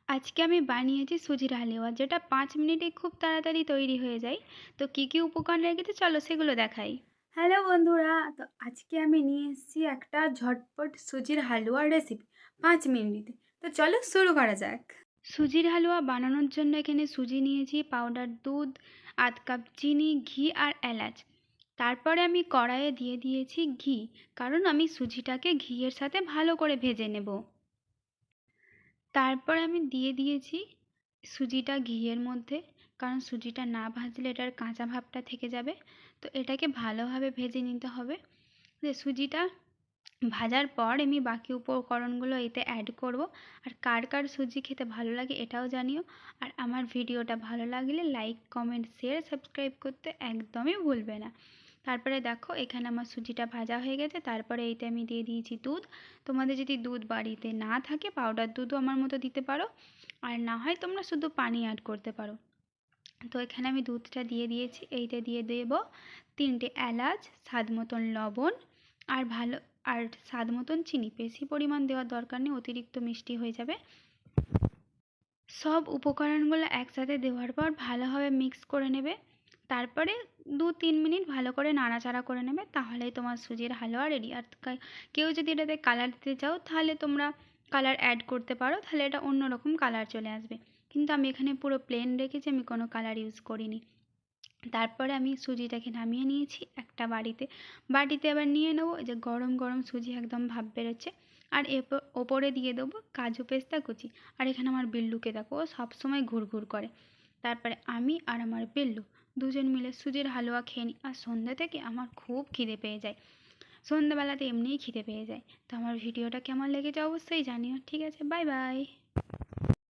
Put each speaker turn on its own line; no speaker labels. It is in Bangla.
আজকে আমি বানিয়েছি সুজির হালুয়া, যেটা 5 মিনিটেই খুব তাড়াতাড়ি তৈরি হয়ে যায়। তো কী কী উপকরণ রেখেছি চলো সেগুলো দেখাই।
হ্যালো বন্ধুরা, তো আজকে আমি নিয়ে এসেছি একটা ঝটপট সুজির হালুয়ার রেসিপি 5 মিনিটে। তো চলো শুরু করা যাক।
সুজির হালুয়া বানানোর জন্য এখানে সুজি নিয়েছি, পাউডার দুধ, আধ কাপ চিনি, ঘি আর এলাচ। তারপরে আমি কড়াইয়ে দিয়ে দিয়েছি ঘি, কারণ আমি সুজিটাকে ঘিয়ের সাথে ভালো করে ভেজে নেব। তারপর আমি দিয়ে দিয়েছি সুজিটা ঘিয়ের মধ্যে, কারণ সুজিটা না ভাজলে এটার কাঁচা ভাবটা থেকে যাবে। তো এটাকে ভালোভাবে ভেজে নিতে হবে। যে সুজিটা ভাজার পর আমি বাকি উপকরণগুলো এতে অ্যাড করব। আর কার কার সুজি খেতে ভালো লাগে এটাও জানিও। আর আমার ভিডিওটা ভালো লাগলে লাইক, কমেন্ট, শেয়ার, সাবস্ক্রাইব করতে একদমই ভুলবে না। তারপরে দেখো এখানে আমার সুজিটা ভাজা হয়ে গেছে। তারপরে এইতে আমি দিয়ে দিয়েছি দুধ। তোমাদের যদি দুধ বাড়িতে না থাকে পাউডার দুধও আমার মতো দিতে পারো, আর না হয় তোমরা শুধু পানি অ্যাড করতে পারো। তো এখানে আমি দুধটা দিয়ে দিয়েছি। এইতে দিয়ে দেব 3টে এলাচ, স্বাদ মতন লবণ, আর আর স্বাদ মতন চিনি। বেশি পরিমাণ দেওয়ার দরকার নেই, অতিরিক্ত মিষ্টি হয়ে যাবে। সব উপকরণগুলো একসাথে দেওয়ার পর ভালোভাবে মিক্স করে নেবে। তারপরে 2-3 মিনিট ভালো করে নাড়াচাড়া করে নেবে, তাহলেই তোমার সুজির হালুয়া রেডি। আর কেউ যদি এটাতে কালার দিতে চাও তাহলে তোমরা কালার অ্যাড করতে পারো, তাহলে এটা অন্যরকম কালার চলে আসবে। কিন্তু আমি এখানে পুরো প্লেন রেখেছি, আমি কোনো কালার ইউজ করিনি। তারপরে আমি সুজিটাকে নামিয়ে নিয়েছি একটা বাটিতে এবার নিয়ে নেবো। যে গরম গরম সুজি একদম ভাপ বেরোচ্ছে। আর ওপরে দিয়ে দেবো কাজু পেস্তা কুচি। আর এখানে আমার বিল্লুকে দেখো, ও সবসময় ঘুরঘুর করে। তারপরে আমি আর আমার বিল্লু দুজন মিলে সুজির হালুয়া খেয়ে নিই। আর সন্ধ্যা থেকে আমার খুব খিদে পেয়ে যায়, সন্ধ্যাবেলাতে এমনিই খিদে পেয়ে যায়। তো আমার ভিডিওটা কেমন লেগেছে অবশ্যই জানিও। ঠিক আছে, বাই বাই।